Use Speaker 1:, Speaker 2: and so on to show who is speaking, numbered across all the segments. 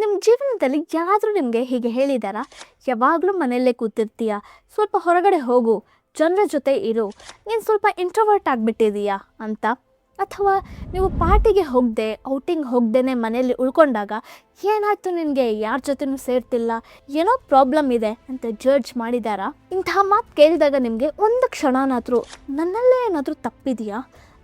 Speaker 1: ನಿಮ್ಮ ಜೀವನದಲ್ಲಿ ಯಾರಾದರೂ ನಿಮಗೆ ಹೀಗೆ ಹೇಳಿದಾರಾ? ಯಾವಾಗಲೂ ಮನೆಯಲ್ಲೇ ಕೂತಿರ್ತೀಯ, ಸ್ವಲ್ಪ ಹೊರಗಡೆ ಹೋಗು, ಜನರ ಜೊತೆ ಇರು, ನೀನು ಸ್ವಲ್ಪ ಇಂಟ್ರೋವರ್ಟ್ ಆಗಿಬಿಟ್ಟಿದೀಯಾ ಅಂತ. ಅಥವಾ ನೀವು ಪಾರ್ಟಿಗೆ ಹೋಗದೆ, ಔಟಿಂಗ್ ಹೋಗ್ದೇ ಮನೆಯಲ್ಲಿ ಉಳ್ಕೊಂಡಾಗ ಏನಾಯ್ತು ನಿನಗೆ, ಯಾರ ಜೊತೆನೂ ಸೇರ್ತಿಲ್ಲ, ಏನೋ ಪ್ರಾಬ್ಲಮ್ ಇದೆ ಅಂತ ಜಡ್ಜ್ ಮಾಡಿದಾರಾ? ಇಂತಹ ಮಾತು ಕೇಳಿದಾಗ ನಿಮಗೆ ಒಂದು ಕ್ಷಣನಾದರೂ ನನ್ನಲ್ಲೇ ಏನಾದರೂ ತಪ್ಪಿದೆಯಾ,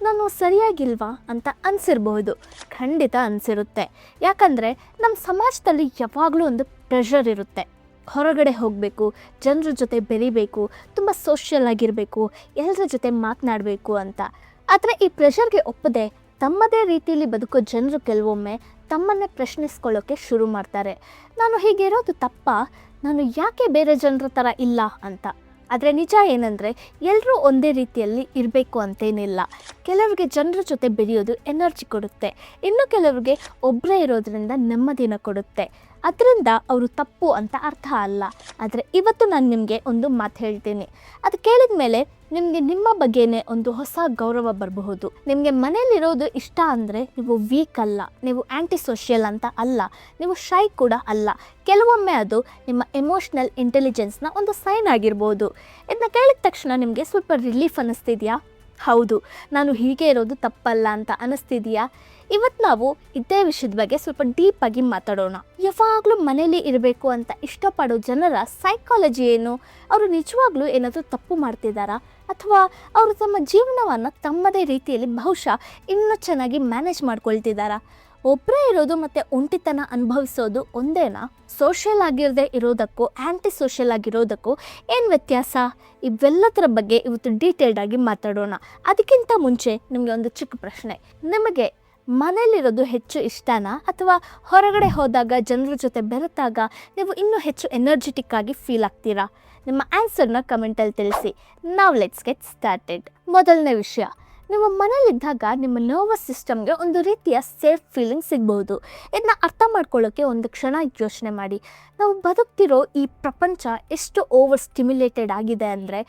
Speaker 1: ನಾನು ಸರಿಯಾಗಿಲ್ವಾ ಅಂತ ಅನಿಸಿರ್ಬಹುದು. ಖಂಡಿತ ಅನಿಸಿರುತ್ತೆ. ಯಾಕಂದರೆ ನಮ್ಮ ಸಮಾಜದಲ್ಲಿ ಯಾವಾಗಲೂ ಒಂದು ಪ್ರೆಷರ್ ಇರುತ್ತೆ. ಹೊರಗಡೆ ಹೋಗಬೇಕು, ಜನರ ಜೊತೆ ಬೆರಿಬೇಕು, ತುಂಬ ಸೋಷಿಯಲ್ ಆಗಿರಬೇಕು, ಎಲ್ಲರ ಜೊತೆ ಮಾತನಾಡಬೇಕು ಅಂತ. ಆದರೆ ಈ ಪ್ರೆಷರ್ಗೆ ಒಪ್ಪದೆ ತಮ್ಮದೇ ರೀತಿಯಲ್ಲಿ ಬದುಕೋ ಜನರು ಕೆಲವೊಮ್ಮೆ ತಮ್ಮನ್ನೇ ಪ್ರಶ್ನಿಸ್ಕೊಳ್ಳೋಕ್ಕೆ ಶುರು ಮಾಡ್ತಾರೆ. ನಾನು ಹೀಗಿರೋದು ತಪ್ಪಾ, ನಾನು ಯಾಕೆ ಬೇರೆ ಜನರ ಥರ ಇಲ್ಲ ಅಂತ. ಆದರೆ ನಿಜ ಏನಂದರೆ ಎಲ್ಲರೂ ಒಂದೇ ರೀತಿಯಲ್ಲಿ ಇರಬೇಕು ಅಂತೇನಿಲ್ಲ. ಕೆಲವರಿಗೆ ಜನರ ಜೊತೆ ಬೆರೆಯೋದು ಎನರ್ಜಿ ಕೊಡುತ್ತೆ, ಇನ್ನು ಕೆಲವರಿಗೆ ಒಬ್ಬರೇ ಇರೋದ್ರಿಂದ ನೆಮ್ಮದಿನ ಕೊಡುತ್ತೆ. ಅದರಿಂದ ಅವರು ತಪ್ಪು ಅಂತ ಅರ್ಥ ಅಲ್ಲ. ಆದರೆ ಇವತ್ತು ನಾನು ನಿಮಗೆ ಒಂದು ಮಾತು ಹೇಳ್ತೀನಿ, ಅದು ಕೇಳಿದ ಮೇಲೆ ನಿಮಗೆ ನಿಮ್ಮ ಬಗ್ಗೆನೇ ಒಂದು ಹೊಸ ಗೌರವ ಬರಬಹುದು. ನಿಮಗೆ ಮನೇಲಿರೋದು ಇಷ್ಟ ಅಂದರೆ ನೀವು ವೀಕ್ ಅಲ್ಲ, ನೀವು ಆ್ಯಂಟಿ ಸೋಷಿಯಲ್ ಅಂತ ಅಲ್ಲ, ನೀವು ಶೈ ಕೂಡ ಅಲ್ಲ. ಕೆಲವೊಮ್ಮೆ ಅದು ನಿಮ್ಮ ಎಮೋಷ್ನಲ್ ಇಂಟೆಲಿಜೆನ್ಸ್ನ ಒಂದು ಸೈನ್ ಆಗಿರ್ಬೋದು. ಇದನ್ನ ಕೇಳಿದ ತಕ್ಷಣ ನಿಮಗೆ ಸ್ವಲ್ಪ ರಿಲೀಫ್ ಅನ್ನಿಸ್ತಿದೆಯಾ? ಹೌದು, ನಾನು ಹೀಗೆ ಇರೋದು ತಪ್ಪಲ್ಲ ಅಂತ ಅನ್ನಿಸ್ತಿದೆಯಾ? ಇವತ್ತು ನಾವು ಇದೇ ವಿಷಯದ ಬಗ್ಗೆ ಸ್ವಲ್ಪ ಡೀಪಾಗಿ ಮಾತಾಡೋಣ. ಯಾವಾಗಲೂ ಮನೇಲಿ ಇರಬೇಕು ಅಂತ ಇಷ್ಟಪಡೋ ಜನರ ಸೈಕಾಲಜಿ ಏನು? ಅವರು ನಿಜವಾಗ್ಲೂ ಏನಾದರೂ ತಪ್ಪು ಮಾಡ್ತಿದ್ದಾರಾ, ಅಥವಾ ಅವರು ತಮ್ಮ ಜೀವನವನ್ನು ತಮ್ಮದೇ ರೀತಿಯಲ್ಲಿ ಬಹುಶಃ ಇನ್ನೂ ಚೆನ್ನಾಗಿ ಮ್ಯಾನೇಜ್ ಮಾಡ್ಕೊಳ್ತಿದ್ದಾರಾ? ಒಬ್ಬರೇ ಇರೋದು ಮತ್ತು ಒಂಟಿತನ ಅನುಭವಿಸೋದು ಒಂದೇನಾ? ಸೋಷಿಯಲ್ ಆಗಿರದೇ ಇರೋದಕ್ಕೂ ಆ್ಯಂಟಿ ಸೋಷಿಯಲ್ ಆಗಿರೋದಕ್ಕೂ ಏನು ವ್ಯತ್ಯಾಸ? ಇವೆಲ್ಲದರ ಬಗ್ಗೆ ಇವತ್ತು ಡೀಟೇಲ್ಡಾಗಿ ಮಾತಾಡೋಣ. ಅದಕ್ಕಿಂತ ಮುಂಚೆ ನಿಮಗೆ ಒಂದು ಚಿಕ್ಕ ಪ್ರಶ್ನೆ. ನಿಮಗೆ ಮನೇಲಿರೋದು ಹೆಚ್ಚು ಇಷ್ಟನಾ, ಅಥವಾ ಹೊರಗಡೆ ಹೋದಾಗ ಜನರ ಜೊತೆ ಬೆರೆತಾಗ ನೀವು ಇನ್ನೂ ಹೆಚ್ಚು ಎನರ್ಜೆಟಿಕ್ ಆಗಿ ಫೀಲ್ ಆಗ್ತೀರಾ? ನಿಮ್ಮ ಆನ್ಸರ್ನ ಕಮೆಂಟಲ್ಲಿ ತಿಳಿಸಿ. ನಾವು ಲೆಟ್ಸ್ ಗೆಟ್ ಸ್ಟಾರ್ಟೆಡ್. ಮೊದಲನೇ ವಿಷಯ, ನೀವು ಮನೇಲಿದ್ದಾಗ ನಿಮ್ಮ ನರ್ವಸ್ ಸಿಸ್ಟಮ್ಗೆ ಒಂದು ರೀತಿಯ ಸೇಫ್ ಫೀಲಿಂಗ್ ಸಿಗ್ಬೋದು. ಇದನ್ನ ಅರ್ಥ ಮಾಡ್ಕೊಳ್ಳೋಕ್ಕೆ ಒಂದು ಕ್ಷಣ ಯೋಚನೆ ಮಾಡಿ. ನಾವು ಬದುಕ್ತಿರೋ ಈ ಪ್ರಪಂಚ ಎಷ್ಟು ಓವರ್ ಸ್ಟಿಮ್ಯುಲೇಟೆಡ್ ಆಗಿದೆ ಅಂದರೆ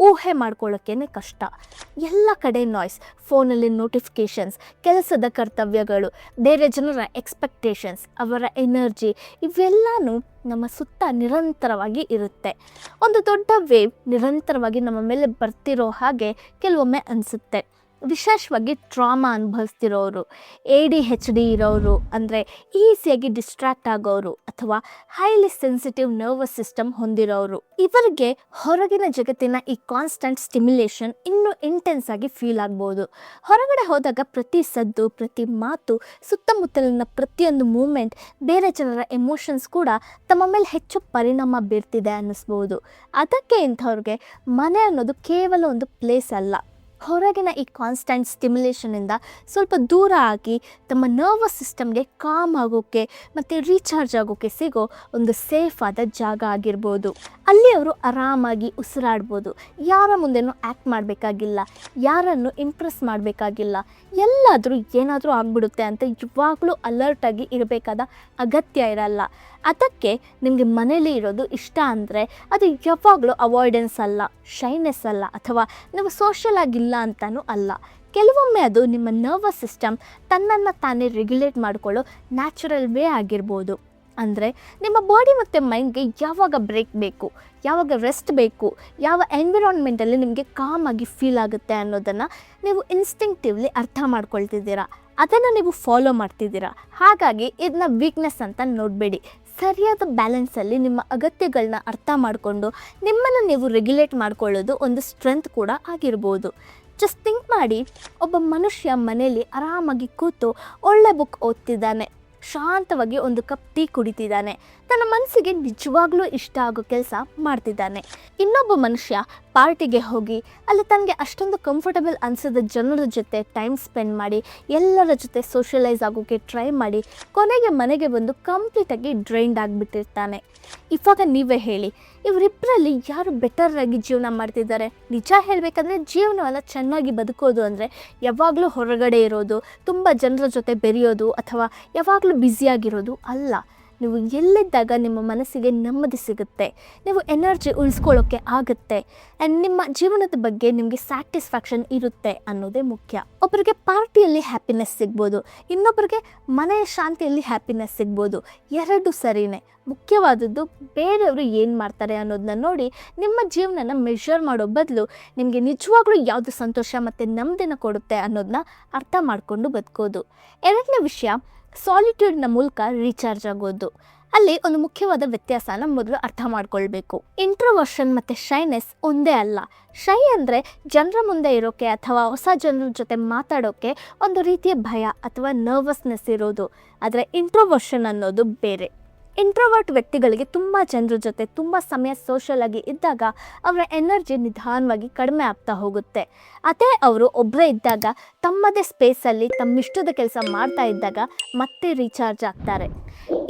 Speaker 1: ಊಹೆ ಮಾಡ್ಕೊಳ್ಳೋಕ್ಕೇ ಕಷ್ಟ. ಎಲ್ಲ ಕಡೆ ನಾಯ್ಸ್, ಫೋನಲ್ಲಿ ನೋಟಿಫಿಕೇಷನ್ಸ್, ಕೆಲಸದ ಕರ್ತವ್ಯಗಳು, ಬೇರೆ ಜನರ ಎಕ್ಸ್ಪೆಕ್ಟೇಷನ್ಸ್, ಅವರ ಎನರ್ಜಿ, ಇವೆಲ್ಲನೂ ನಮ್ಮ ಸುತ್ತ ನಿರಂತರವಾಗಿ ಇರುತ್ತೆ. ಒಂದು ದೊಡ್ಡ ವೇವ್ ನಿರಂತರವಾಗಿ ನಮ್ಮ ಮೇಲೆ ಬರ್ತಿರೋ ಹಾಗೆ ಕೆಲವೊಮ್ಮೆ ಅನಿಸುತ್ತೆ. ವಿಶೇಷವಾಗಿ ಟ್ರಾಮಾ ಅನುಭವಿಸ್ತಿರೋರು, ADHD ಇರೋರು, ಅಂದರೆ ಈಸಿಯಾಗಿ ಡಿಸ್ಟ್ರ್ಯಾಕ್ಟ್ ಆಗೋರು, ಅಥವಾ ಹೈಲಿ ಸೆನ್ಸಿಟಿವ್ ನರ್ವಸ್ ಸಿಸ್ಟಮ್ ಹೊಂದಿರೋರು, ಇವರಿಗೆ ಹೊರಗಿನ ಜಗತ್ತಿನ ಈ ಕಾನ್ಸ್ಟೆಂಟ್ ಸ್ಟಿಮ್ಯುಲೇಷನ್ ಇನ್ನೂ ಇಂಟೆನ್ಸ್ ಆಗಿ ಫೀಲ್ ಆಗ್ಬೋದು. ಹೊರಗಡೆ ಹೋದಾಗ ಪ್ರತಿ ಸದ್ದು, ಪ್ರತಿ ಮಾತು, ಸುತ್ತಮುತ್ತಲಿನ ಪ್ರತಿಯೊಂದು ಮೂಮೆಂಟ್, ಬೇರೆ ಜನರ ಎಮೋಷನ್ಸ್ ಕೂಡ ತಮ್ಮ ಮೇಲೆ ಹೆಚ್ಚು ಪರಿಣಾಮ ಬೀರ್ತಿದೆ ಅನ್ನಿಸ್ಬೋದು. ಅದಕ್ಕೆ ಇಂಥವ್ರಿಗೆ ಮನೆ ಅನ್ನೋದು ಕೇವಲ ಒಂದು ಪ್ಲೇಸ್ ಅಲ್ಲ, ಹೊರಗಿನ ಈ ಕಾನ್ಸ್ಟೆಂಟ್ ಸ್ಟಿಮ್ಯುಲೇಷನಿಂದ ಸ್ವಲ್ಪ ದೂರ ಆಗಿ ತಮ್ಮ ನರ್ವಸ್ ಸಿಸ್ಟಮ್ಗೆ ಕಾಮ್ ಆಗೋಕ್ಕೆ ಮತ್ತು ರೀಚಾರ್ಜ್ ಆಗೋಕ್ಕೆ ಸಿಗೋ ಒಂದು ಸೇಫ್ ಆದ ಜಾಗ ಆಗಿರ್ಬೋದು. ಅಲ್ಲಿ ಅವರು ಆರಾಮಾಗಿ ಉಸಿರಾಡ್ಬೋದು, ಯಾರ ಮುಂದೆನೂ ಆ್ಯಕ್ಟ್ ಮಾಡಬೇಕಾಗಿಲ್ಲ, ಯಾರನ್ನು ಇಂಪ್ರೆಸ್ ಮಾಡಬೇಕಾಗಿಲ್ಲ, ಎಲ್ಲಾದರೂ ಏನಾದರೂ ಆಗಿಬಿಡುತ್ತೆ ಅಂತ ಯಾವಾಗಲೂ ಅಲರ್ಟಾಗಿ ಇರಬೇಕಾದ ಅಗತ್ಯ ಇರಲ್ಲ. ಅದಕ್ಕೆ ನಿಮಗೆ ಮನೇಲಿ ಇರೋದು ಇಷ್ಟ ಅಂದರೆ ಅದು ಯಾವಾಗಲೂ ಅವಾಯ್ಡೆನ್ಸ್ ಅಲ್ಲ, ಶೈನೆಸ್ ಅಲ್ಲ, ಅಥವಾ ನೀವು ಸೋಷಿಯಲ್ ಆಗಿಲ್ಲ ಅಂತಲೂ ಅಲ್ಲ. ಕೆಲವೊಮ್ಮೆ ಅದು ನಿಮ್ಮ ನರ್ವಸ್ ಸಿಸ್ಟಮ್ ತನ್ನನ್ನು ತಾನೇ ರೆಗ್ಯುಲೇಟ್ ಮಾಡಿಕೊಳ್ಳೋ ನ್ಯಾಚುರಲ್ ವೇ ಆಗಿರ್ಬೋದು. ಅಂದರೆ ನಿಮ್ಮ ಬಾಡಿ ಮತ್ತು ಮೈಂಡ್ಗೆ ಯಾವಾಗ ಬ್ರೇಕ್ ಬೇಕು, ಯಾವಾಗ ರೆಸ್ಟ್ ಬೇಕು, ಯಾವ ಎನ್ವಿರಾನ್ಮೆಂಟಲ್ಲಿ ನಿಮಗೆ ಕಾಮಾಗಿ ಫೀಲ್ ಆಗುತ್ತೆ ಅನ್ನೋದನ್ನು ನೀವು ಇನ್ಸ್ಟಿಂಕ್ಟಿವ್ಲಿ ಅರ್ಥ ಮಾಡ್ಕೊಳ್ತಿದ್ದೀರಾ, ಅದನ್ನು ನೀವು ಫಾಲೋ ಮಾಡ್ತಿದ್ದೀರಾ. ಹಾಗಾಗಿ ಇದನ್ನ ವೀಕ್ನೆಸ್ ಅಂತ ನೋಡಬೇಡಿ. ಸರಿಯಾದ ಬ್ಯಾಲೆನ್ಸಲ್ಲಿ ನಿಮ್ಮ ಅಗತ್ಯಗಳನ್ನ ಅರ್ಥ ಮಾಡಿಕೊಂಡು ನಿಮ್ಮನ್ನು ನೀವು ರೆಗ್ಯುಲೇಟ್ ಮಾಡ್ಕೊಳ್ಳೋದು ಒಂದು ಸ್ಟ್ರೆಂತ್ ಕೂಡ ಆಗಿರ್ಬೋದು. ಜಸ್ಟ್ ಥಿಂಕ್ ಮಾಡಿ, ಒಬ್ಬ ಮನುಷ್ಯ ಮನೆಯಲ್ಲಿ ಆರಾಮಾಗಿ ಕೂತು ಒಳ್ಳೆ ಬುಕ್ ಓದ್ತಿದ್ದಾನೆ, ಶಾಂತವಾಗಿ ಒಂದು ಕಪ್ ಟೀ ಕುಡಿತಿದ್ದಾನೆ, ತನ್ನ ಮನಸ್ಸಿಗೆ ನಿಜವಾಗ್ಲೂ ಇಷ್ಟ ಆಗೋ ಕೆಲಸ ಮಾಡ್ತಿದ್ದಾನೆ. ಇನ್ನೊಬ್ಬ ಮನುಷ್ಯ ಪಾರ್ಟಿಗೆ ಹೋಗಿ ಅಲ್ಲಿ ತನಗೆ ಅಷ್ಟೊಂದು ಕಂಫರ್ಟಬಲ್ ಅನಿಸಿದ ಜನರ ಜೊತೆ ಟೈಮ್ ಸ್ಪೆಂಡ್ ಮಾಡಿ, ಎಲ್ಲರ ಜೊತೆ ಸೋಷಿಯಲೈಸ್ ಆಗೋಕ್ಕೆ ಟ್ರೈ ಮಾಡಿ, ಕೊನೆಗೆ ಮನೆಗೆ ಬಂದು ಕಂಪ್ಲೀಟಾಗಿ ಡ್ರೈನ್ಡ್ ಆಗಿಬಿಟ್ಟಿರ್ತಾನೆ. ಇವಾಗ ನೀವೇ ಹೇಳಿ, ಇವರಿಬ್ಬರಲ್ಲಿ ಯಾರು ಬೆಟರಾಗಿ ಜೀವನ ಮಾಡ್ತಿದ್ದಾರೆ? ನಿಜ ಹೇಳಬೇಕಂದ್ರೆ ಜೀವನವನ್ನು ಚೆನ್ನಾಗಿ ಬದುಕೋದು ಅಂದರೆ ಯಾವಾಗಲೂ ಹೊರಗಡೆ ಇರೋದು, ತುಂಬ ಜನರ ಜೊತೆ ಬೆರೆಯೋದು, ಅಥವಾ ಯಾವಾಗಲೂ ಬ್ಯುಸಿಯಾಗಿರೋದು ಅಲ್ಲ. ನೀವು ಎಲ್ಲಿದ್ದಾಗ ನಿಮ್ಮ ಮನಸ್ಸಿಗೆ ನೆಮ್ಮದಿ ಸಿಗುತ್ತೆ, ನೀವು ಎನರ್ಜಿ ಉಳಿಸ್ಕೊಳ್ಳೋಕ್ಕೆ ಆಗುತ್ತೆ ಆ್ಯಂಡ್ ನಿಮ್ಮ ಜೀವನದ ಬಗ್ಗೆ ನಿಮಗೆ ಸ್ಯಾಟಿಸ್ಫ್ಯಾಕ್ಷನ್ ಇರುತ್ತೆ ಅನ್ನೋದೇ ಮುಖ್ಯ. ಒಬ್ಬರಿಗೆ ಪಾರ್ಟಿಯಲ್ಲಿ ಹ್ಯಾಪಿನೆಸ್ ಸಿಗ್ಬೋದು, ಇನ್ನೊಬ್ಬರಿಗೆ ಮನೆಯ ಶಾಂತಿಯಲ್ಲಿ ಹ್ಯಾಪಿನೆಸ್ ಸಿಗ್ಬೋದು. ಎರಡು ಸರಿನೇ. ಮುಖ್ಯವಾದದ್ದು ಬೇರೆಯವರು ಏನು ಮಾಡ್ತಾರೆ ಅನ್ನೋದನ್ನ ನೋಡಿ ನಿಮ್ಮ ಜೀವನನ ಮೆಷರ್ ಮಾಡೋ ಬದಲು ನಿಮಗೆ ನಿಜವಾಗ್ಲೂ ಯಾವುದು ಸಂತೋಷ ಮತ್ತು ನೆಮ್ಮದಿನ ಕೊಡುತ್ತೆ ಅನ್ನೋದನ್ನ ಅರ್ಥ ಮಾಡಿಕೊಂಡು ಬದುಕೋದು. ಎರಡನೇ ವಿಷಯ, ಸಾಲಿಟ್ಯೂಡ್ನ ಮೂಲಕ ರೀಚಾರ್ಜ್ ಆಗೋದು. ಅಲ್ಲಿ ಒಂದು ಮುಖ್ಯವಾದ ವ್ಯತ್ಯಾಸನ ಮೊದಲು ಅರ್ಥ ಮಾಡ್ಕೊಳ್ಬೇಕು. ಇಂಟ್ರೋವರ್ಷನ್ ಮತ್ತು ಶೈನೆಸ್ ಒಂದೇ ಅಲ್ಲ. ಶೈ ಅಂದರೆ ಜನರ ಮುಂದೆ ಇರೋಕ್ಕೆ ಅಥವಾ ಹೊಸ ಜನರ ಜೊತೆ ಮಾತಾಡೋಕ್ಕೆ ಒಂದು ರೀತಿಯ ಭಯ ಅಥವಾ ನರ್ವಸ್ನೆಸ್ ಇರೋದು. ಆದರೆ ಇಂಟ್ರೋವರ್ಷನ್ ಅನ್ನೋದು ಬೇರೆ. ಇಂಟ್ರೋವರ್ಟ್ ವ್ಯಕ್ತಿಗಳಿಗೆ ತುಂಬ ಜನರ ಜೊತೆ ತುಂಬ ಸಮಯ ಸೋಷಲ್ ಆಗಿ ಇದ್ದಾಗ ಅವರ ಎನರ್ಜಿ ನಿಧಾನವಾಗಿ ಕಡಿಮೆ ಆಗ್ತಾ ಹೋಗುತ್ತೆ. ಅದೇ ಅವರು ಒಬ್ಬರೇ ಇದ್ದಾಗ ತಮ್ಮದೇ ಸ್ಪೇಸಲ್ಲಿ ತಮ್ಮಿಷ್ಟದ ಕೆಲಸ ಮಾಡ್ತಾ ಇದ್ದಾಗ ಮತ್ತೆ ರೀಚಾರ್ಜ್ ಆಗ್ತಾರೆ.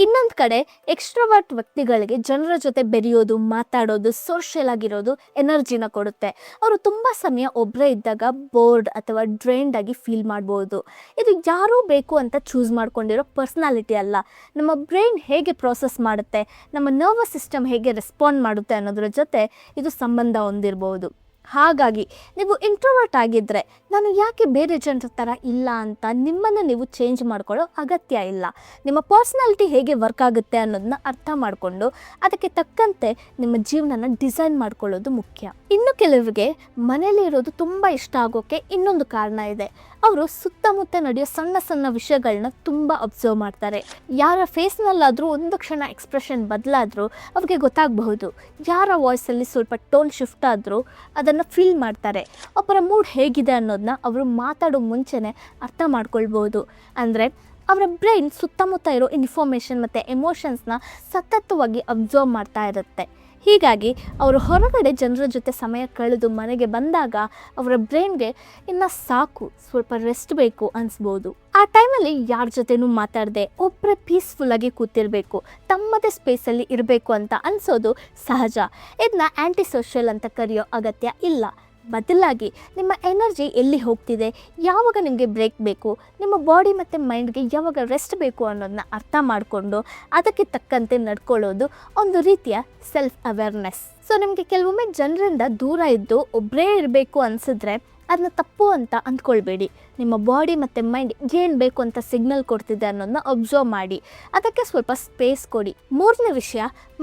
Speaker 1: ಇನ್ನೊಂದು ಕಡೆ ಎಕ್ಸ್ಟ್ರೋವರ್ಟ್ ವ್ಯಕ್ತಿಗಳಿಗೆ ಜನರ ಜೊತೆ ಬೆರೆಯೋದು, ಮಾತಾಡೋದು, ಸೋಷಿಯಲ್ ಆಗಿರೋದು ಎನರ್ಜಿನ ಕೊಡುತ್ತೆ. ಅವರು ತುಂಬ ಸಮಯ ಒಬ್ಬರೇ ಇದ್ದಾಗ ಬೋರ್ಡ್ ಅಥವಾ ಡ್ರೈನ್ಡ್ ಆಗಿ ಫೀಲ್ ಮಾಡ್ಬೋದು. ಇದು ಯಾರೂ ಬೇಕು ಅಂತ ಚೂಸ್ ಮಾಡ್ಕೊಂಡಿರೋ ಪರ್ಸ್ನಾಲಿಟಿ ಅಲ್ಲ. ನಮ್ಮ ಬ್ರೈನ್ ಹೇಗೆ ಪ್ರೋಸೆಸ್ ಮಾಡುತ್ತೆ, ನಮ್ಮ ನರ್ವಸ್ ಸಿಸ್ಟಮ್ ಹೇಗೆ ರೆಸ್ಪಾಂಡ್ ಮಾಡುತ್ತೆ ಅನ್ನೋದ್ರ ಜೊತೆ ಇದು ಸಂಬಂಧ ಹೊಂದಿರ್ಬೋದು. ಹಾಗಾಗಿ ನೀವು ಇಂಟ್ರೋವರ್ಟ್ ಆಗಿದ್ದರೆ ನಾನು ಯಾಕೆ ಬೇರೆ ಜನರ ಥರ ಇಲ್ಲ ಅಂತ ನಿಮ್ಮನ್ನು ನೀವು ಚೇಂಜ್ ಮಾಡ್ಕೊಳ್ಳೋ ಅಗತ್ಯ ಇಲ್ಲ. ನಿಮ್ಮ ಪರ್ಸ್ನಾಲಿಟಿ ಹೇಗೆ ವರ್ಕ್ ಆಗುತ್ತೆ ಅನ್ನೋದನ್ನ ಅರ್ಥ ಮಾಡಿಕೊಂಡು ಅದಕ್ಕೆ ತಕ್ಕಂತೆ ನಿಮ್ಮ ಜೀವನನ ಡಿಸೈನ್ ಮಾಡ್ಕೊಳ್ಳೋದು ಮುಖ್ಯ. ಇನ್ನು ಕೆಲವರಿಗೆ ಮನೇಲಿ ಇರೋದು ತುಂಬ ಇಷ್ಟ ಆಗೋಕ್ಕೆ ಇನ್ನೊಂದು ಕಾರಣ ಇದೆ. ಅವರು ಸುತ್ತಮುತ್ತ ನಡೆಯೋ ಸಣ್ಣ ಸಣ್ಣ ವಿಷಯಗಳನ್ನ ತುಂಬ ಅಬ್ಸರ್ವ್ ಮಾಡ್ತಾರೆ. ಯಾರ ಫೇಸ್ನಲ್ಲಾದರೂ ಒಂದು ಕ್ಷಣ ಎಕ್ಸ್ಪ್ರೆಷನ್ ಬದಲಾದರೂ ಅವ್ರಿಗೆ ಗೊತ್ತಾಗಬಹುದು. ಯಾರ ವಾಯ್ಸಲ್ಲಿ ಸ್ವಲ್ಪ ಟೋನ್ ಶಿಫ್ಟ್ ಆದರೂ ಅದನ್ನು ಫೀಲ್ ಮಾಡ್ತಾರೆ. ಒಬ್ಬರ ಮೂಡ್ ಹೇಗಿದೆ ಅನ್ನೋದನ್ನ ಅವರು ಮಾತಾಡೋ ಮುಂಚೆನೇ ಅರ್ಥ ಮಾಡ್ಕೊಳ್ಬೋದು. ಅಂದರೆ ಅವರ ಬ್ರೈನ್ ಸುತ್ತಮುತ್ತ ಇರೋ ಇನ್ಫಾರ್ಮೇಷನ್ ಮತ್ತು ಎಮೋಷನ್ಸ್ನ ಸತತವಾಗಿ ಅಬ್ಸರ್ವ್ ಮಾಡ್ತಾ ಇರುತ್ತೆ. ಹೀಗಾಗಿ ಅವರು ಹೊರಗಡೆ ಜನರ ಜೊತೆ ಸಮಯ ಕಳೆದು ಮನೆಗೆ ಬಂದಾಗ ಅವರ ಬ್ರೈನ್ಗೆ ಇನ್ನು ಸಾಕು, ಸ್ವಲ್ಪ ರೆಸ್ಟ್ ಬೇಕು ಅನಿಸ್ಬೋದು. ಆ ಟೈಮಲ್ಲಿ ಯಾರ ಜೊತೆನೂ ಮಾತಾಡದೆ ಒಬ್ಬರೇ ಪೀಸ್ಫುಲ್ಲಾಗಿ ಕೂತಿರಬೇಕು, ತಮ್ಮದೇ ಸ್ಪೇಸಲ್ಲಿ ಇರಬೇಕು ಅಂತ ಅನಿಸೋದು ಸಹಜ. ಇದನ್ನ ಆ್ಯಂಟಿ ಸೋಷಿಯಲ್ ಅಂತ ಕರೆಯೋ ಅಗತ್ಯ ಇಲ್ಲ. ಬದಲಾಗಿ ನಿಮ್ಮ ಎನರ್ಜಿ ಎಲ್ಲಿ ಹೋಗ್ತಿದೆ, ಯಾವಾಗ ನಿಮಗೆ ಬ್ರೇಕ್ ಬೇಕು, ನಿಮ್ಮ ಬಾಡಿ ಮತ್ತು ಮೈಂಡ್ಗೆ ಯಾವಾಗ ರೆಸ್ಟ್ ಬೇಕು ಅನ್ನೋದನ್ನ ಅರ್ಥ ಮಾಡಿಕೊಂಡು ಅದಕ್ಕೆ ತಕ್ಕಂತೆ ನಡ್ಕೊಳ್ಳೋದು ಒಂದು ರೀತಿಯ ಸೆಲ್ಫ್ ಅವೇರ್ನೆಸ್. ಸೊ ನಿಮಗೆ ಕೆಲವೊಮ್ಮೆ ಜನರಿಂದ ದೂರ ಇದ್ದು ಒಬ್ಬರೇ ಇರಬೇಕು ಅನಿಸಿದ್ರೆ ಅದನ್ನ ತಪ್ಪು ಅಂತ ಅಂದ್ಕೊಳ್ಬೇಡಿ. ನಿಮ್ಮ ಬಾಡಿ ಮತ್ತು ಮೈಂಡ್ ಏನು ಬೇಕು ಅಂತ ಸಿಗ್ನಲ್ ಕೊಡ್ತಿದೆ ಅನ್ನೋದನ್ನ ಅಬ್ಸರ್ವ್ ಮಾಡಿ, ಅದಕ್ಕೆ ಸ್ವಲ್ಪ ಸ್ಪೇಸ್ ಕೊಡಿ. ಮೂರನೇ ವಿಷಯ,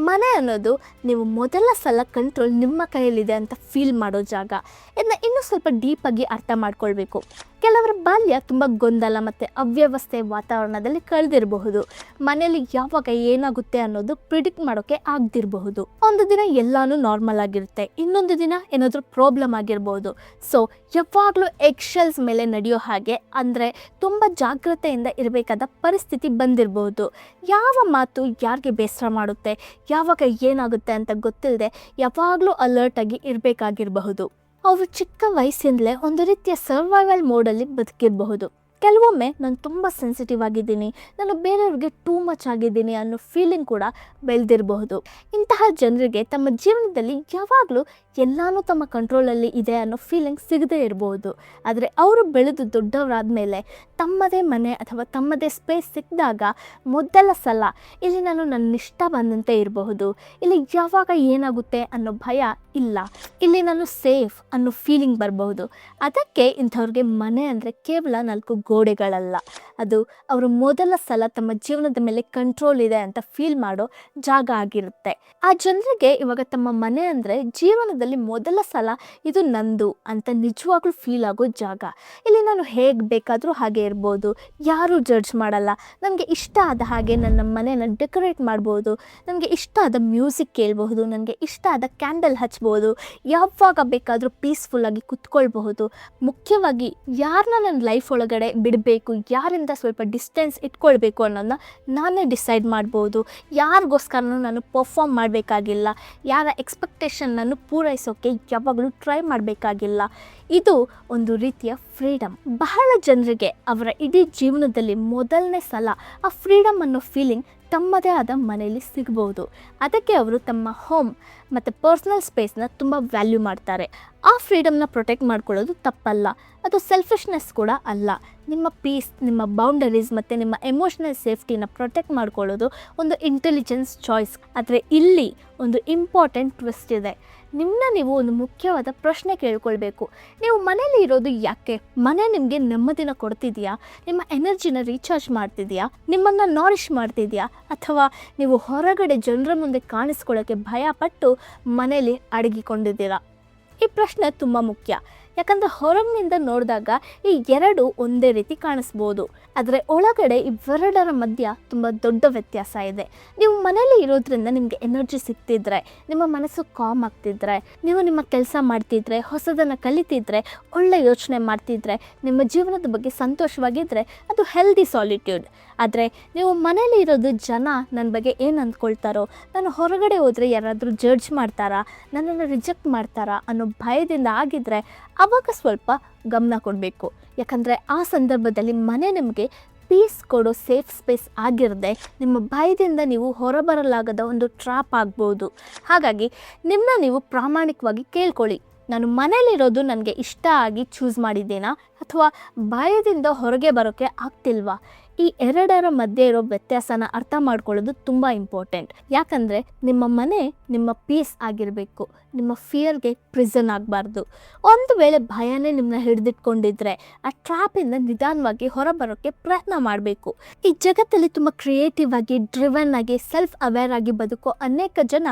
Speaker 1: ಮನೆ ಅನ್ನೋದು ನೀವು ಮೊದಲ ಸಲ ಕಂಟ್ರೋಲ್ ನಿಮ್ಮ ಕೈಯಲ್ಲಿದೆ ಅಂತ ಫೀಲ್ ಮಾಡೋ ಜಾಗ. ಇದನ್ನ ಇನ್ನೂ ಸ್ವಲ್ಪ ಡೀಪಾಗಿ ಅರ್ಥ ಮಾಡ್ಕೊಳ್ಬೇಕು. ಕೆಲವರ ಬಾಲ್ಯ ತುಂಬ ಗೊಂದಲ ಮತ್ತು ಅವ್ಯವಸ್ಥೆ ವಾತಾವರಣದಲ್ಲಿ ಕಳೆದಿರಬಹುದು. ಮನೆಯಲ್ಲಿ ಯಾವಾಗ ಏನಾಗುತ್ತೆ ಅನ್ನೋದು ಪ್ರಿಡಿಕ್ಟ್ ಮಾಡೋಕ್ಕೆ ಆಗದಿರಬಹುದು. ಒಂದು ದಿನ ಎಲ್ಲಾನು ನಾರ್ಮಲ್ ಆಗಿರುತ್ತೆ, ಇನ್ನೊಂದು ದಿನ ಏನಾದರೂ ಪ್ರಾಬ್ಲಮ್ ಆಗಿರ್ಬೋದು. ಸೊ ಯಾವಾಗಲೂ ಎಗ್ಶೆಲ್ಸ್ ಮೇಲೆ ನಡೆಯೋ ಹಾಗೆ, ಅಂದರೆ ತುಂಬ ಜಾಗ್ರತೆಯಿಂದ ಇರಬೇಕಾದ ಪರಿಸ್ಥಿತಿ ಬಂದಿರಬಹುದು. ಯಾವ ಮಾತು ಯಾರಿಗೆ ಬೇಸರ ಮಾಡುತ್ತೆ, ಯಾವಾಗ ಏನಾಗುತ್ತೆ ಅಂತ ಗೊತ್ತಿಲ್ಲದೆ ಯಾವಾಗಲೂ ಅಲರ್ಟಾಗಿ ಇರಬೇಕಾಗಿರಬಹುದು. ಅವರು ಚಿಕ್ಕ ವಯಸ್ಸಿಂದಲೇ ಒಂದು ರೀತಿಯ ಸರ್ವೈವಲ್ ಮೋಡಲ್ಲಿ ಬದುಕಿರಬಹುದು. ಕೆಲವೊಮ್ಮೆ ನಾನು ತುಂಬ ಸೆನ್ಸಿಟಿವ್ ಆಗಿದ್ದೀನಿ, ನಾನು ಬೇರೆಯವ್ರಿಗೆ ಟೂ ಮಚ್ ಆಗಿದ್ದೀನಿ ಅನ್ನೋ ಫೀಲಿಂಗ್ ಕೂಡ ಬೆಳೆದಿರಬಹುದು. ಇಂತಹ ಜನರಿಗೆ ತಮ್ಮ ಜೀವನದಲ್ಲಿ ಯಾವಾಗಲೂ ಎಲ್ಲನೂ ತಮ್ಮ ಕಂಟ್ರೋಲಲ್ಲಿ ಇದೆ ಅನ್ನೋ ಫೀಲಿಂಗ್ ಸಿಗದೇ ಇರಬಹುದು. ಆದರೆ ಅವರು ಬೆಳೆದು ದೊಡ್ಡವರಾದ ಮೇಲೆ ತಮ್ಮದೇ ಮನೆ ಅಥವಾ ತಮ್ಮದೇ ಸ್ಪೇಸ್ ಸಿಕ್ಕಿದಾಗ ಮೊದಲ ಸಲ ಇಲ್ಲಿ ನಾನು ನನ್ನಿಷ್ಟ ಬಂದಂತೆ ಇರಬಹುದು, ಇಲ್ಲಿ ಯಾವಾಗ ಏನಾಗುತ್ತೆ ಅನ್ನೋ ಭಯ ಇಲ್ಲ, ಇಲ್ಲಿ ನಾನು ಸೇಫ್ ಅನ್ನೋ ಫೀಲಿಂಗ್ ಬರಬಹುದು. ಅದಕ್ಕೆ ಇಂಥವ್ರಿಗೆ ಮನೆ ಅಂದರೆ ಕೇವಲ 4 ಗೋಡೆಗಳಲ್ಲ, ಅದು ಅವರು ಮೊದಲ ಸಲ ತಮ್ಮ ಜೀವನದ ಮೇಲೆ ಕಂಟ್ರೋಲ್ ಇದೆ ಅಂತ ಫೀಲ್ ಮಾಡೋ ಜಾಗ ಆಗಿರುತ್ತೆ. ಆ ಜನರಿಗೆ ಇವಾಗ ತಮ್ಮ ಮನೆ ಅಂದರೆ ಜೀವನದಲ್ಲಿ ಮೊದಲ ಸಲ ಇದು ನಂದು ಅಂತ ನಿಜವಾಗ್ಲೂ ಫೀಲ್ ಆಗೋ ಜಾಗ. ಇಲ್ಲಿ ನಾನು ಹೇಗೆ ಬೇಕಾದರೂ ಹಾಗೆ ಇರ್ಬೋದು, ಯಾರೂ ಜಡ್ಜ್ ಮಾಡಲ್ಲ, ನನಗೆ ಇಷ್ಟ ಆದ ಹಾಗೆ ನನ್ನ ಮನೆಯನ್ನು ಡೆಕೋರೇಟ್ ಮಾಡ್ಬೋದು, ನನಗೆ ಇಷ್ಟ ಆದ ಮ್ಯೂಸಿಕ್ ಕೇಳಬಹುದು, ನನಗೆ ಇಷ್ಟ ಆದ ಕ್ಯಾಂಡಲ್ ಹಚ್ಬೋದು, ಯಾವಾಗ ಬೇಕಾದರೂ ಪೀಸ್ಫುಲ್ಲಾಗಿ ಕುತ್ಕೊಳ್ಬಹುದು. ಮುಖ್ಯವಾಗಿ ಯಾರನ್ನ ನನ್ನ ಲೈಫ್ ಒಳಗಡೆ ಬಿಡಬೇಕು, ಯಾರಿಂದ ಸ್ವಲ್ಪ ಡಿಸ್ಟೆನ್ಸ್ ಇಟ್ಕೊಳ್ಬೇಕು ಅನ್ನೋದನ್ನ ನಾನೇ ಡಿಸೈಡ್ ಮಾಡ್ಬೋದು. ಯಾರಿಗೋಸ್ಕರನೂ ನಾನು ಪರ್ಫಾರ್ಮ್ ಮಾಡಬೇಕಾಗಿಲ್ಲ, ಯಾರ ಎಕ್ಸ್ಪೆಕ್ಟೇಷನ್ನನ್ನು ಪೂರೈಸೋಕ್ಕೆ ಯಾವಾಗಲೂ ಟ್ರೈ ಮಾಡಬೇಕಾಗಿಲ್ಲ. ಇದು ಒಂದು ರೀತಿಯ ಫ್ರೀಡಮ್. ಬಹಳ ಜನರಿಗೆ ಅವರ ಇಡೀ ಜೀವನದಲ್ಲಿ ಮೊದಲನೇ ಸಲ ಆ ಫ್ರೀಡಮ್ ಅನ್ನೋ ಫೀಲಿಂಗ್ ತಮ್ಮದೇ ಆದ ಮನೆಯಲ್ಲಿ ಸಿಗ್ಬೋದು. ಅದಕ್ಕೆ ಅವರು ತಮ್ಮ ಹೋಮ್ ಮತ್ತು ಪರ್ಸ್ನಲ್ ಸ್ಪೇಸ್ನ ತುಂಬ ವ್ಯಾಲ್ಯೂ ಮಾಡ್ತಾರೆ. ಆ ಫ್ರೀಡಮ್ನ ಪ್ರೊಟೆಕ್ಟ್ ಮಾಡ್ಕೊಳ್ಳೋದು ತಪ್ಪಲ್ಲ, ಅದು ಸೆಲ್ಫಿಶ್ನೆಸ್ ಕೂಡ ಅಲ್ಲ. ನಿಮ್ಮ ಪೀಸ್, ನಿಮ್ಮ ಬೌಂಡರೀಸ್ ಮತ್ತು ನಿಮ್ಮ ಎಮೋಷ್ನಲ್ ಸೇಫ್ಟಿನ ಪ್ರೊಟೆಕ್ಟ್ ಮಾಡ್ಕೊಳ್ಳೋದು ಒಂದು ಇಂಟೆಲಿಜೆನ್ಸ್ ಚಾಯ್ಸ್. ಆದರೆ ಇಲ್ಲಿ ಒಂದು ಇಂಪಾರ್ಟೆಂಟ್ ಟ್ವಿಸ್ಟ್ ಇದೆ. ನೀವು ಒಂದು ಮುಖ್ಯವಾದ ಪ್ರಶ್ನೆ ಕೇಳ್ಕೊಳ್ಬೇಕು. ನೀವು ಮನೇಲಿ ಇರೋದು ಯಾಕೆ? ಮನೆ ನಿಮಗೆ ನೆಮ್ಮದಿನ ಕೊಡ್ತಿದೆಯಾ? ನಿಮ್ಮ ಎನರ್ಜಿನ ರೀಚಾರ್ಜ್ ಮಾಡ್ತಿದೆಯಾ? ನಿಮ್ಮನ್ನು ನಾರಿಷ್ ಮಾಡ್ತಿದೆಯಾ? ಅಥವಾ ನೀವು ಹೊರಗಡೆ ಜನರ ಮುಂದೆ ಕಾಣಿಸ್ಕೊಳ್ಳೋಕ್ಕೆ ಭಯಪಟ್ಟು ಮನೇಲಿ ಅಡಗಿಕೊಂಡಿದ್ದೀರಾ? ಈ ಪ್ರಶ್ನೆ ತುಂಬ ಮುಖ್ಯ. ಯಾಕಂದರೆ ಹೊರಗಿನಿಂದ ನೋಡಿದಾಗ ಈ ಎರಡು ಒಂದೇ ರೀತಿ ಕಾಣಿಸ್ಬೋದು, ಆದರೆ ಒಳಗಡೆ ಇವೆರಡರ ಮಧ್ಯ ತುಂಬ ದೊಡ್ಡ ವ್ಯತ್ಯಾಸ ಇದೆ. ನೀವು ಮನೇಲಿ ಇರೋದ್ರಿಂದ ನಿಮಗೆ ಎನರ್ಜಿ ಸಿಗ್ತಿದ್ರೆ, ನಿಮ್ಮ ಮನಸ್ಸು ಕಾಮ್ ಆಗ್ತಿದ್ರೆ, ನೀವು ನಿಮ್ಮ ಕೆಲಸ ಮಾಡ್ತಿದ್ರೆ, ಹೊಸದನ್ನು ಕಲಿತಿದ್ರೆ, ಒಳ್ಳೆ ಯೋಚನೆ ಮಾಡ್ತಿದ್ರೆ, ನಿಮ್ಮ ಜೀವನದ ಬಗ್ಗೆ ಸಂತೋಷವಾಗಿದ್ದರೆ ಅದು ಹೆಲ್ದಿ ಸಾಲಿಟ್ಯೂಡ್. ಆದರೆ ನೀವು ಮನೇಲಿ ಇರೋದು ಜನ ನನ್ನ ಬಗ್ಗೆ ಏನು ಅಂದ್ಕೊಳ್ತಾರೋ, ನಾನು ಹೊರಗಡೆ ಹೋದರೆ ಯಾರಾದರೂ ಜಡ್ಜ್ ಮಾಡ್ತಾರಾ, ನನ್ನನ್ನು ರಿಜೆಕ್ಟ್ ಮಾಡ್ತಾರಾ ಅನ್ನೋ ಭಯದಿಂದ ಆಗಿದ್ದರೆ ಆವಾಗ ಸ್ವಲ್ಪ ಗಮನ ಕೊಡಬೇಕು. ಯಾಕಂದರೆ ಆ ಸಂದರ್ಭದಲ್ಲಿ ಮನೆ ನಿಮಗೆ ಪೀಸ್ ಕೊಡೋ ಸೇಫ್ ಸ್ಪೇಸ್ ಆಗಿರದೆ ನಿಮ್ಮ ಭಯದಿಂದ ನೀವು ಹೊರಬರಲಾಗದ ಒಂದು ಟ್ರಾಪ್ ಆಗ್ಬೋದು. ಹಾಗಾಗಿ ನೀವು ಪ್ರಾಮಾಣಿಕವಾಗಿ ಕೇಳ್ಕೊಳ್ಳಿ, ನಾನು ಮನೇಲಿರೋದು ನನಗೆ ಇಷ್ಟ ಆಗಿ ಚೂಸ್ ಮಾಡಿದ್ದೇನಾ ಅಥವಾ ಭಯದಿಂದ ಹೊರಗೆ ಬರೋಕ್ಕೆ ಆಗ್ತಿಲ್ವಾ? ಈ ಎರಡರ ಮಧ್ಯೆ ಇರೋ ವ್ಯತ್ಯಾಸನ ಅರ್ಥ ಮಾಡ್ಕೊಳ್ಳೋದು ತುಂಬ ಇಂಪಾರ್ಟೆಂಟ್. ಯಾಕಂದರೆ ನಿಮ್ಮ ಮನೆ ನಿಮ್ಮ ಪೀಸ್ ಆಗಿರಬೇಕು, ನಿಮ್ಮ ಫಿಯರ್ಗೆ ಪ್ರಿಸನ್ ಆಗಬಾರ್ದು. ಒಂದು ವೇಳೆ ಭಯನೇ ನಿಮ್ಮನ್ನ ಹಿಡಿದಿಟ್ಕೊಂಡಿದ್ರೆ ಆ ಟ್ರ್ಯಾಪಿಂದ ನಿಧಾನವಾಗಿ ಹೊರಬರೋಕ್ಕೆ ಪ್ರಯತ್ನ ಮಾಡಬೇಕು. ಈ ಜಗತ್ತಲ್ಲಿ ತುಂಬ ಕ್ರಿಯೇಟಿವ್ ಆಗಿ, ಡ್ರಿವನ್ ಆಗಿ, ಸೆಲ್ಫ್ ಅವೇರ್ ಆಗಿ ಬದುಕೋ ಅನೇಕ ಜನ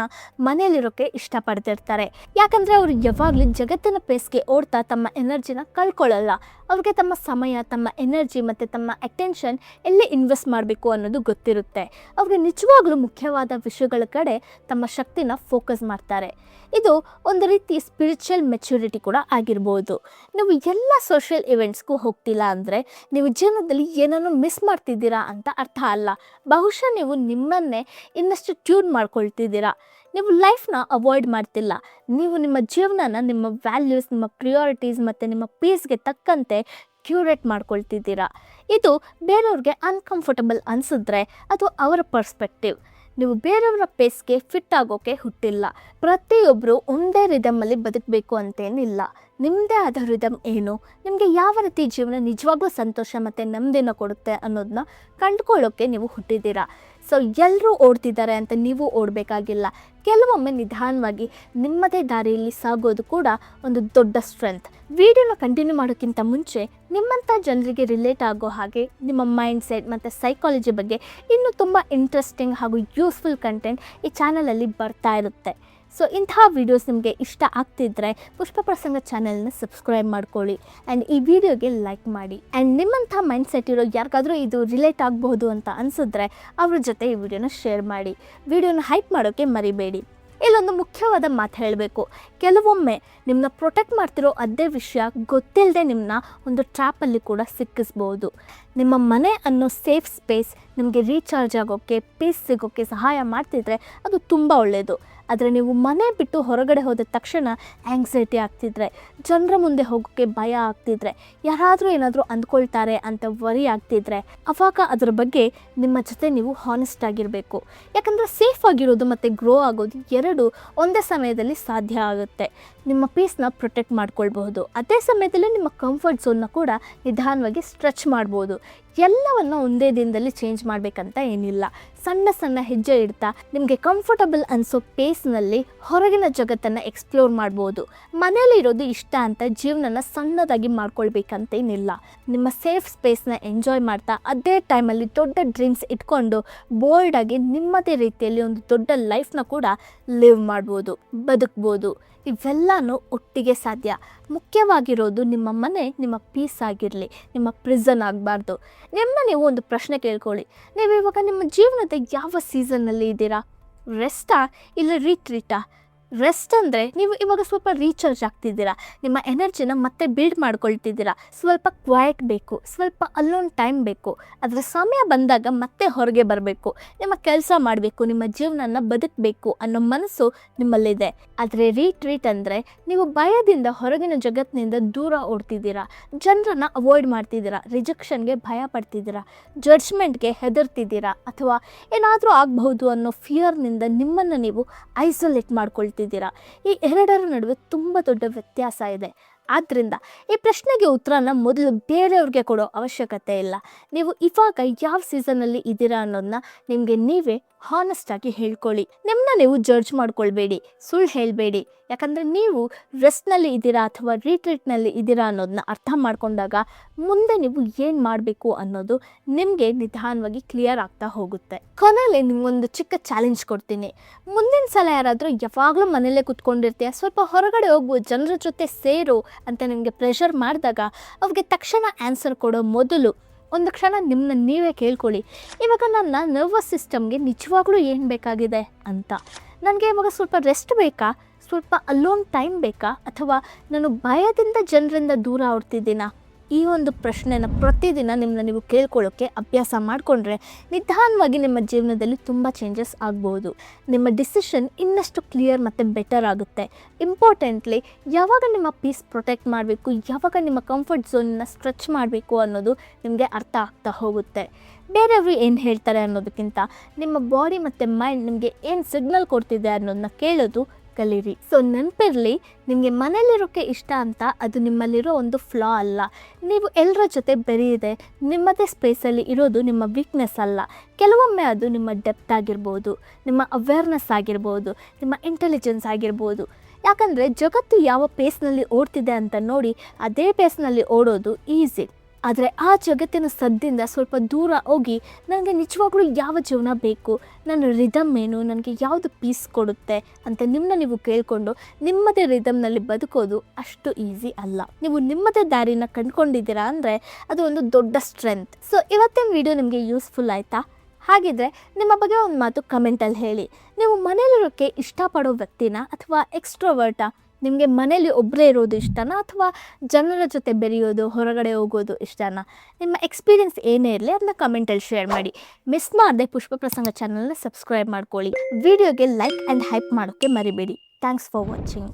Speaker 1: ಮನೇಲಿರೋಕ್ಕೆ ಇಷ್ಟಪಡ್ತಿರ್ತಾರೆ. ಯಾಕಂದರೆ ಅವರು ಯಾವಾಗಲೂ ಜಗತ್ತಿನ ಪೇಸ್ಗೆ ಓಡ್ತಾ ತಮ್ಮ ಎನರ್ಜಿನ ಕಳ್ಕೊಳ್ಳಲ್ಲ. ಅವ್ರಿಗೆ ತಮ್ಮ ಸಮಯ, ತಮ್ಮ ಎನರ್ಜಿ ಮತ್ತು ತಮ್ಮ ಅಟೆನ್ಷನ್ ಎಲ್ಲಿ ಇನ್ವೆಸ್ಟ್ ಮಾಡಬೇಕು ಅನ್ನೋದು ಗೊತ್ತಿರುತ್ತೆ. ಅವ್ರಿಗೆ ನಿಜವಾಗ್ಲೂ ಮುಖ್ಯವಾದ ವಿಷಯಗಳ ಕಡೆ ತಮ್ಮ ಶಕ್ತಿನ ಫೋಕಸ್ ಮಾಡ್ತಾರೆ. ಇದು ಒಂದು ರೀತಿ ಸ್ಪಿರಿಚುವಲ್ ಮೆಚ್ಯೂರಿಟಿ ಕೂಡ ಆಗಿರ್ಬೋದು. ನೀವು ಎಲ್ಲ ಸೋಷಿಯಲ್ ಇವೆಂಟ್ಸ್ಗೂ ಹೋಗ್ತಿಲ್ಲ ಅಂದರೆ ನೀವು ಜೀವನದಲ್ಲಿ ಏನನ್ನು ಮಿಸ್ ಮಾಡ್ತಿದ್ದೀರಾ ಅಂತ ಅರ್ಥ ಅಲ್ಲ. ಬಹುಶಃ ನೀವು ನಿಮ್ಮನ್ನೇ ಇನ್ನಷ್ಟು ಟ್ಯೂನ್ ಮಾಡ್ಕೊಳ್ತಿದ್ದೀರಾ. ನೀವು ಲೈಫ್ನ ಅವಾಯ್ಡ್ ಮಾಡ್ತಿಲ್ಲ, ನೀವು ನಿಮ್ಮ ಜೀವನನ ನಿಮ್ಮ ವ್ಯಾಲ್ಯೂಸ್, ನಿಮ್ಮ ಪ್ರಿಯಾರಿಟೀಸ್ ಮತ್ತು ನಿಮ್ಮ ಪೀಸ್ಗೆ ತಕ್ಕಂತೆ ಕ್ಯೂರೇಟ್ ಮಾಡ್ಕೊಳ್ತಿದ್ದೀರಾ. ಇದು ಬೇರೆಯವ್ರಿಗೆ ಅನ್ಕಂಫರ್ಟಬಲ್ ಅನಿಸಿದ್ರೆ ಅದು ಅವರ ಪರ್ಸ್ಪೆಕ್ಟಿವ್. ನೀವು ಬೇರೆಯವರ ಪೇಸ್ಗೆ ಫಿಟ್ ಆಗೋಕ್ಕೆ ಹುಟ್ಟಿಲ್ಲ. ಪ್ರತಿಯೊಬ್ಬರು ಒಂದೇ ರಿದಮಲ್ಲಿ ಬದುಕಬೇಕು ಅಂತೇನಿಲ್ಲ. ನಿಮ್ಮದೇ ಆದ ರಿದಮ್ ಏನು, ನಿಮಗೆ ಯಾವ ರೀತಿ ಜೀವನ ನಿಜವಾಗ್ಲೂ ಸಂತೋಷ ಮತ್ತು ನೆಮ್ಮದಿನ ಕೊಡುತ್ತೆ ಅನ್ನೋದನ್ನ ಕಂಡುಕೊಳ್ಳೋಕ್ಕೆ ನೀವು ಹುಟ್ಟಿದ್ದೀರಾ. ಸೊ ಎಲ್ಲರೂ ಓಡ್ತಿದ್ದಾರೆ ಅಂತ ನೀವು ಓಡಬೇಕಾಗಿಲ್ಲ. ಕೆಲವೊಮ್ಮೆ ನಿಧಾನವಾಗಿ ನಿಮ್ಮದೇ ದಾರಿಯಲ್ಲಿ ಸಾಗೋದು ಕೂಡ ಒಂದು ದೊಡ್ಡ ಸ್ಟ್ರೆಂತ್. ವಿಡಿಯೋನ ಕಂಟಿನ್ಯೂ ಮಾಡೋಕ್ಕಿಂತ ಮುಂಚೆ ನಿಮ್ಮಂಥ ಜನರಿಗೆ ರಿಲೇಟ್ ಆಗೋ ಹಾಗೆ ನಿಮ್ಮ ಮೈಂಡ್ ಸೆಟ್ ಮತ್ತು ಸೈಕಾಲಜಿ ಬಗ್ಗೆ ಇನ್ನೂ ತುಂಬ ಇಂಟ್ರೆಸ್ಟಿಂಗ್ ಹಾಗೂ ಯೂಸ್ಫುಲ್ ಕಂಟೆಂಟ್ ಈ ಚಾನಲಲ್ಲಿ ಬರ್ತಾ ಇರುತ್ತೆ. ಸೊ ಇಂಥ ವೀಡಿಯೋಸ್ ನಿಮಗೆ ಇಷ್ಟ ಆಗ್ತಿದ್ರೆ ಪುಷ್ಪ ಪ್ರಸಂಗ ಚಾನಲ್ನ ಸಬ್ಸ್ಕ್ರೈಬ್ ಮಾಡ್ಕೊಳ್ಳಿ ಆ್ಯಂಡ್ ಈ ವಿಡಿಯೋಗೆ ಲೈಕ್ ಮಾಡಿ. ಆ್ಯಂಡ್ ನಿಮ್ಮಂಥ ಮೈಂಡ್ ಸೆಟ್ ಇರೋ ಯಾರಿಗಾದರೂ ಇದು ರಿಲೇಟ್ ಆಗಬಹುದು ಅಂತ ಅನಿಸಿದ್ರೆ ಅವ್ರ ಜೊತೆ ಈ ವಿಡಿಯೋನ ಶೇರ್ ಮಾಡಿ. ವಿಡಿಯೋನ ಹೈಪ್ ಮಾಡೋಕ್ಕೆ ಮರಿಬೇಡಿ. ಇಲ್ಲೊಂದು ಮುಖ್ಯವಾದ ಮಾತು ಹೇಳಬೇಕು. ಕೆಲವೊಮ್ಮೆ ನಿಮ್ಮನ್ನ ಪ್ರೊಟೆಕ್ಟ್ ಮಾಡ್ತಿರೋ ಅದೇ ವಿಷಯ ಗೊತ್ತಿಲ್ಲದೆ ನಿಮ್ಮನ್ನ ಒಂದು ಟ್ರ್ಯಾಪಲ್ಲಿ ಕೂಡ ಸಿಕ್ಕಿಸ್ಬೋದು. ನಿಮ್ಮ ಮನೆ ಅನ್ನೋ ಸೇಫ್ ಸ್ಪೇಸ್ ನಿಮಗೆ ರೀಚಾರ್ಜ್ ಆಗೋಕ್ಕೆ, ಪೀಸ್ ಸಿಗೋಕ್ಕೆ ಸಹಾಯ ಮಾಡ್ತಿದ್ರೆ ಅದು ತುಂಬ ಒಳ್ಳೆಯದು. ಆದರೆ ನೀವು ಮನೆ ಬಿಟ್ಟು ಹೊರಗಡೆ ಹೋದ ತಕ್ಷಣ ಆ್ಯಂಗ್ಸೈಟಿ ಆಗ್ತಿದ್ರೆ, ಜನರ ಮುಂದೆ ಹೋಗೋಕ್ಕೆ ಭಯ ಆಗ್ತಿದ್ರೆ, ಯಾರಾದರೂ ಏನಾದರೂ ಅಂದ್ಕೊಳ್ತಾರೆ ಅಂತ ವರಿ ಆಗ್ತಿದ್ರೆ, ಆವಾಗ ಅದರ ಬಗ್ಗೆ ನಿಮ್ಮ ಜೊತೆ ನೀವು ಹಾನೆಸ್ಟ್ ಆಗಿರಬೇಕು. ಯಾಕಂದರೆ ಸೇಫ್ ಆಗಿರೋದು ಮತ್ತು ಗ್ರೋ ಆಗೋದು ಎರಡು ಒಂದೇ ಸಮಯದಲ್ಲಿ ಸಾಧ್ಯ ಆಗುತ್ತೆ. ನಿಮ್ಮ ಪೀಸ್ನ ಪ್ರೊಟೆಕ್ಟ್ ಮಾಡ್ಕೊಳ್ಬಹುದು, ಅದೇ ಸಮಯದಲ್ಲಿ ನಿಮ್ಮ ಕಂಫರ್ಟ್ ಝೋನ್ನ ಕೂಡ ನಿಧಾನವಾಗಿ ಸ್ಟ್ರೆಚ್ ಮಾಡ್ಬೋದು. ಎಲ್ಲವನ್ನು ಒಂದೇ ದಿನದಲ್ಲಿ ಚೇಂಜ್ ಮಾಡಬೇಕಂತ ಏನಿಲ್ಲ. ಸಣ್ಣ ಸಣ್ಣ ಹೆಜ್ಜೆ ಇಡ್ತಾ ನಿಮಗೆ ಕಂಫರ್ಟಬಲ್ ಅನಿಸೋ ಪೇಸ್ನಲ್ಲಿ ಹೊರಗಿನ ಜಗತ್ತನ್ನು ಎಕ್ಸ್ಪ್ಲೋರ್ ಮಾಡ್ಬೋದು. ಮನೇಲಿ ಇರೋದು ಇಷ್ಟ ಅಂತ ಜೀವನನ ಸಣ್ಣದಾಗಿ ಮಾಡ್ಕೊಳ್ಬೇಕಂತೇನಿಲ್ಲ. ನಿಮ್ಮ ಸೇಫ್ ಸ್ಪೇಸ್ನ ಎಂಜಾಯ್ ಮಾಡ್ತಾ ಅದೇ ಟೈಮಲ್ಲಿ ದೊಡ್ಡ ಡ್ರೀಮ್ಸ್ ಇಟ್ಕೊಂಡು ಬೋಲ್ಡಾಗಿ ನಿಮ್ಮದೇ ರೀತಿಯಲ್ಲಿ ಒಂದು ದೊಡ್ಡ ಲೈಫ್ನ ಕೂಡ ಲಿವ್ ಮಾಡ್ಬೋದು, ಬದುಕ್ಬೋದು. ಇವೆಲ್ಲನೂ ಒಟ್ಟಿಗೆ ಸಾಧ್ಯ. ಮುಖ್ಯವಾಗಿರೋದು ನಿಮ್ಮ ಮನೆ ನಿಮ್ಮ ಪೀಸ್ ಆಗಿರಲಿ, ನಿಮ್ಮ ಪ್ರಿಸನ್ ಆಗಬಾರ್ದು. ನೀವು ಒಂದು ಪ್ರಶ್ನೆ ಕೇಳ್ಕೊಳ್ಳಿ, ನೀವು ಇವಾಗ ನಿಮ್ಮ ಜೀವನದ ಯಾವ ಸೀಸನ್ನಲ್ಲಿ ಇದ್ದೀರಾ? ರೆಸ್ಟಾ ಇಲ್ಲ ರೀಟ್ರೀಟಾ? ರೆಸ್ಟ್ ಅಂದರೆ ನೀವು ಇವಾಗ ಸ್ವಲ್ಪ ರೀಚಾರ್ಜ್ ಆಗ್ತಿದ್ದೀರಾ, ನಿಮ್ಮ ಎನರ್ಜಿನ ಮತ್ತೆ ಬಿಲ್ಡ್ ಮಾಡ್ಕೊಳ್ತಿದ್ದೀರಾ. ಸ್ವಲ್ಪ ಕ್ವೈಟ್ ಬೇಕು, ಸ್ವಲ್ಪ ಅಲ್ಲೋನ್ ಟೈಮ್ ಬೇಕು. ಅದರ ಸಮಯ ಬಂದಾಗ ಮತ್ತೆ ಹೊರಗೆ ಬರಬೇಕು, ನಿಮ್ಮ ಕೆಲಸ ಮಾಡಬೇಕು, ನಿಮ್ಮ ಜೀವನನ ಬದುಕಬೇಕು ಅನ್ನೋ ಮನಸ್ಸು ನಿಮ್ಮಲ್ಲಿದೆ. ಆದರೆ ರೀಟ್ರೀಟ್ ಅಂದರೆ ನೀವು ಭಯದಿಂದ ಹೊರಗಿನ ಜಗತ್ತಿನಿಂದ ದೂರ ಓಡ್ತಿದ್ದೀರಾ, ಜನರನ್ನು ಅವಾಯ್ಡ್ ಮಾಡ್ತಿದ್ದೀರಾ, ರಿಜೆಕ್ಷನ್ಗೆ ಭಯ ಪಡ್ತಿದ್ದೀರಾ, ಜಡ್ಜ್ಮೆಂಟ್ಗೆ ಹೆದರ್ತಿದ್ದೀರಾ, ಅಥವಾ ಏನಾದರೂ ಆಗಬಹುದು ಅನ್ನೋ ಫಿಯರ್ನಿಂದ ನಿಮ್ಮನ್ನು ನೀವು ಐಸೋಲೇಟ್ ಮಾಡ್ಕೊಳ್ತೀರಾ. ಓಡ್ತಿದ್ದೀರಾ? ಈ ಎರಡರ ನಡುವೆ ತುಂಬ ದೊಡ್ಡ ವ್ಯತ್ಯಾಸ ಇದೆ. ಆದ್ದರಿಂದ ಈ ಪ್ರಶ್ನೆಗೆ ಉತ್ತರನ ಮೊದಲು ಬೇರೆಯವ್ರಿಗೆ ಕೊಡೋ ಅವಶ್ಯಕತೆ ಇಲ್ಲ. ನೀವು ಇವಾಗ ಯಾವ ಸೀಸನಲ್ಲಿ ಇದ್ದೀರಾ ಅನ್ನೋದನ್ನ ನಿಮಗೆ ನೀವೇ ಹಾನೆಸ್ಟಾಗಿ ಹೇಳ್ಕೊಳ್ಳಿ. ನಿಮ್ಮನ್ನ ನೀವು ಜಡ್ಜ್ ಮಾಡ್ಕೊಳ್ಬೇಡಿ, ಸುಳ್ಳು ಹೇಳಬೇಡಿ. ಯಾಕಂದರೆ ನೀವು ರೆಸ್ಟ್ನಲ್ಲಿ ಇದ್ದೀರಾ ಅಥವಾ ರೀಟ್ರೀಟ್ನಲ್ಲಿ ಇದ್ದೀರಾ ಅನ್ನೋದನ್ನ ಅರ್ಥ ಮಾಡ್ಕೊಂಡಾಗ ಮುಂದೆ ನೀವು ಏನು ಮಾಡಬೇಕು ಅನ್ನೋದು ನಿಮಗೆ ನಿಧಾನವಾಗಿ ಕ್ಲಿಯರ್ ಆಗ್ತಾ ಹೋಗುತ್ತೆ. ಕೊನೆಯಲ್ಲಿ ನಿಮಗೊಂದು ಚಿಕ್ಕ ಚಾಲೆಂಜ್ ಕೊಡ್ತೀನಿ. ಮುಂದಿನ ಸಲ ಯಾರಾದರೂ ಯಾವಾಗಲೂ ಮನೇಲೇ ಕೂತ್ಕೊಂಡಿರ್ತೀಯ, ಸ್ವಲ್ಪ ಹೊರಗಡೆ ಹೋಗು, ಜನರ ಜೊತೆ ಸೇರು ಅಂತ ನಿಮಗೆ ಪ್ರೆಷರ್ ಮಾಡಿದಾಗ ಅವ್ರಿಗೆ ತಕ್ಷಣ ಆನ್ಸರ್ ಕೊಡೋ ಮೊದಲು ಒಂದು ಕ್ಷಣ ನಿಮ್ಮನ್ನ ನೀವೇ ಕೇಳ್ಕೊಳ್ಳಿ, ಇವಾಗ ನನ್ನ ನರ್ವಸ್ ಸಿಸ್ಟಮ್ಗೆ ನಿಜವಾಗ್ಲೂ ಏನು ಬೇಕಾಗಿದೆ ಅಂತ. ನನಗೆ ಇವಾಗ ಸ್ವಲ್ಪ ರೆಸ್ಟ್ ಬೇಕಾ, ಸ್ವಲ್ಪ ಅಲೋನ್ ಟೈಮ್ ಬೇಕಾ, ಅಥವಾ ನಾನು ಭಯದಿಂದ ಜನರಿಂದ ದೂರ ಓಡ್ತಿದ್ದೀನಾ? ಈ ಒಂದು ಪ್ರಶ್ನೆನ ಪ್ರತಿದಿನ ನಿಮ್ಮನ್ನ ನೀವು ಕೇಳ್ಕೊಳ್ಳೋಕ್ಕೆ ಅಭ್ಯಾಸ ಮಾಡಿಕೊಂಡ್ರೆ ನಿಧಾನವಾಗಿ ನಿಮ್ಮ ಜೀವನದಲ್ಲಿ ತುಂಬ ಚೇಂಜಸ್ ಆಗ್ಬೋದು. ನಿಮ್ಮ ಡಿಸಿಷನ್ ಇನ್ನಷ್ಟು ಕ್ಲಿಯರ್ ಮತ್ತು ಬೆಟರ್ ಆಗುತ್ತೆ. ಇಂಪಾರ್ಟೆಂಟ್ಲಿ ಯಾವಾಗ ನಿಮ್ಮ ಪೀಸ್ ಪ್ರೊಟೆಕ್ಟ್ ಮಾಡಬೇಕು, ಯಾವಾಗ ನಿಮ್ಮ ಕಂಫರ್ಟ್ ಝೋನನ್ನ ಸ್ಟ್ರೆಚ್ ಮಾಡಬೇಕು ಅನ್ನೋದು ನಿಮಗೆ ಅರ್ಥ ಆಗ್ತಾ ಹೋಗುತ್ತೆ. ಬೇರೆಯವರು ಏನು ಹೇಳ್ತಾರೆ ಅನ್ನೋದಕ್ಕಿಂತ ನಿಮ್ಮ ಬಾಡಿ ಮತ್ತು ಮೈಂಡ್ ನಿಮಗೆ ಏನು ಸಿಗ್ನಲ್ ಕೊಡ್ತಿದೆ ಅನ್ನೋದನ್ನ ಕೇಳೋದು ಕಲೀರಿ. ಸೊ ನೆನಪಿರಲಿ, ನಿಮಗೆ ಮನೇಲಿರೋಕ್ಕೆ ಇಷ್ಟ ಅಂತ ಅದು ನಿಮ್ಮಲ್ಲಿರೋ ಒಂದು ಫ್ಲಾ ಅಲ್ಲ. ನೀವು ಎಲ್ಲರ ಜೊತೆ ಬೆರೆಯದೆ ನಿಮ್ಮದೇ ಸ್ಪೇಸಲ್ಲಿ ಇರೋದು ನಿಮ್ಮ ವೀಕ್ನೆಸ್ ಅಲ್ಲ. ಕೆಲವೊಮ್ಮೆ ಅದು ನಿಮ್ಮ ಡೆಪ್ತ್ ಆಗಿರ್ಬೋದು, ನಿಮ್ಮ ಅವೇರ್ನೆಸ್ ಆಗಿರ್ಬೋದು, ನಿಮ್ಮ ಇಂಟೆಲಿಜೆನ್ಸ್ ಆಗಿರ್ಬೋದು. ಯಾಕಂದರೆ ಜಗತ್ತು ಯಾವ ಪೇಸ್ನಲ್ಲಿ ಓಡ್ತಿದೆ ಅಂತ ನೋಡಿ ಅದೇ ಪೇಸ್ನಲ್ಲಿ ಓಡೋದು ಈಸಿ. ಆದರೆ ಆ ಜಗತ್ತಿನ ಸದ್ದಿಂದ ಸ್ವಲ್ಪ ದೂರ ಹೋಗಿ ನನಗೆ ನಿಜವಾಗ್ಲೂ ಯಾವ ಜೀವನ ಬೇಕು, ನನ್ನ ರಿದಮ್ ಏನು, ನನಗೆ ಯಾವುದು ಪೀಸ್ ಕೊಡುತ್ತೆ ಅಂತ ನಿಮ್ಮನ್ನ ನೀವು ಕೇಳಿಕೊಂಡು ನಿಮ್ಮದೇ ರಿದಮ್ನಲ್ಲಿ ಬದುಕೋದು ಅಷ್ಟು ಈಸಿ ಅಲ್ಲ. ನೀವು ನಿಮ್ಮದೇ ದಾರಿನ ಕಂಡುಕೊಂಡಿದ್ದೀರಾ ಅಂದರೆ ಅದು ಒಂದು ದೊಡ್ಡ ಸ್ಟ್ರೆಂತ್. ಸೊ ಇವತ್ತಿನ ವಿಡಿಯೋ ನಿಮಗೆ ಯೂಸ್ಫುಲ್ ಆಯಿತಾ? ಹಾಗಿದ್ರೆ ನಿಮ್ಮ ಬಗ್ಗೆ ಒಂದು ಮಾತು ಕಮೆಂಟಲ್ಲಿ ಹೇಳಿ. ನೀವು ಮನೇಲಿರೋಕ್ಕೆ ಇಷ್ಟಪಡೋ ವ್ಯಕ್ತಿನ ಅಥವಾ ಎಕ್ಸ್ಟ್ರೋವರ್ಟಾ? ನಿಮಗೆ ಮನೇಲಿ ಒಬ್ಬರೇ ಇರೋದು ಇಷ್ಟನಾ ಅಥವಾ ಜನರ ಜೊತೆ ಬೆರೆಯೋದು, ಹೊರಗಡೆ ಹೋಗೋದು ಇಷ್ಟನಾ? ನಿಮ್ಮ ಎಕ್ಸ್ಪೀರಿಯನ್ಸ್ ಏನೇ ಇರಲಿ ಅದನ್ನ ಕಮೆಂಟಲ್ಲಿ ಶೇರ್ ಮಾಡಿ. ಮಿಸ್ ಮಾಡದೆ ಪುಷ್ಪ ಪ್ರಸಂಗ ಚಾನಲ್ನ ಸಬ್ಸ್ಕ್ರೈಬ್ ಮಾಡ್ಕೊಳ್ಳಿ. ವಿಡಿಯೋಗೆ ಲೈಕ್ ಆ್ಯಂಡ್ ಹೈಪ್ ಮಾಡೋಕ್ಕೆ ಮರಿಬೇಡಿ. Thanks for watching.